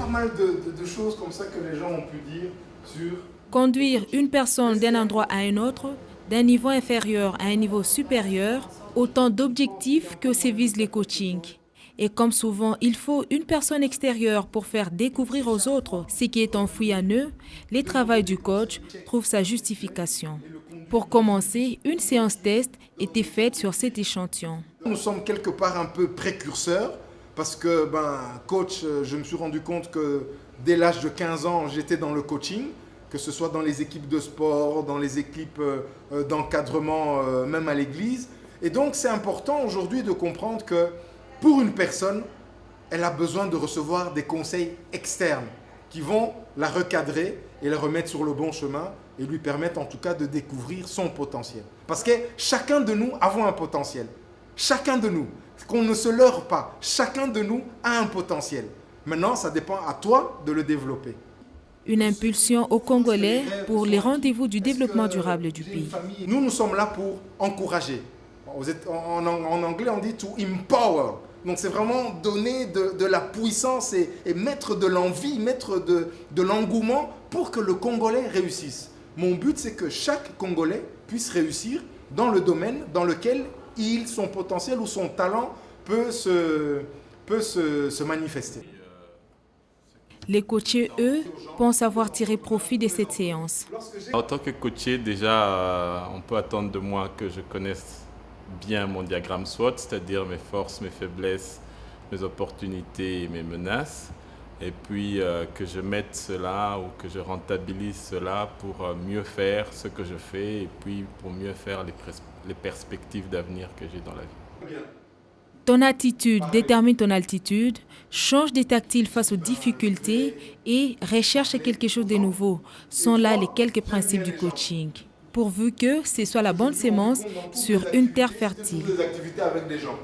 pas mal de choses comme ça que les gens ont pu dire sur... Conduire une personne d'un endroit à un autre, d'un niveau inférieur à un niveau supérieur, autant d'objectifs que se visent les coachings. Et comme souvent, il faut une personne extérieure pour faire découvrir aux autres ce qui est enfoui en eux, le travail du coach trouve sa justification. Pour commencer, une séance test était faite sur cet échantillon. Nous sommes quelque part un peu précurseurs parce que, coach, je me suis rendu compte que dès l'âge de 15 ans, j'étais dans le coaching, que ce soit dans les équipes de sport, dans les équipes d'encadrement, même à l'église. Et donc, c'est important aujourd'hui de comprendre que pour une personne, elle a besoin de recevoir des conseils externes qui vont la recadrer et la remettre sur le bon chemin et lui permettre en tout cas de découvrir son potentiel. Parce que chacun de nous avons un potentiel. Chacun de nous, qu'on ne se leurre pas, chacun de nous a un potentiel. Maintenant, ça dépend à toi de le développer. Une impulsion aux Congolais pour les rendez-vous du développement durable du pays. Nous sommes là pour encourager. En anglais, on dit « to empower ». Donc, c'est vraiment donner de la puissance et mettre de l'envie, mettre de l'engouement pour que le Congolais réussisse. Mon but, c'est que chaque Congolais puisse réussir dans le domaine dans lequel son potentiel ou son talent peut se manifester. Les coachés, eux, pensent avoir tiré profit de cette séance. En tant que coaché, déjà, on peut attendre de moi que je connaisse bien mon diagramme SWOT, c'est-à-dire mes forces, mes faiblesses, mes opportunités et mes menaces. Et puis que je mette cela ou que je rentabilise cela pour mieux faire ce que je fais et puis pour mieux faire les perspectives d'avenir que j'ai dans la vie. Ton attitude détermine ton altitude, change des tactiles face aux difficultés et recherche quelque chose de nouveau. Sont là les quelques principes du coaching. Pourvu que ce soit la bonne sémence sur une terre fertile. Des activités avec des gens.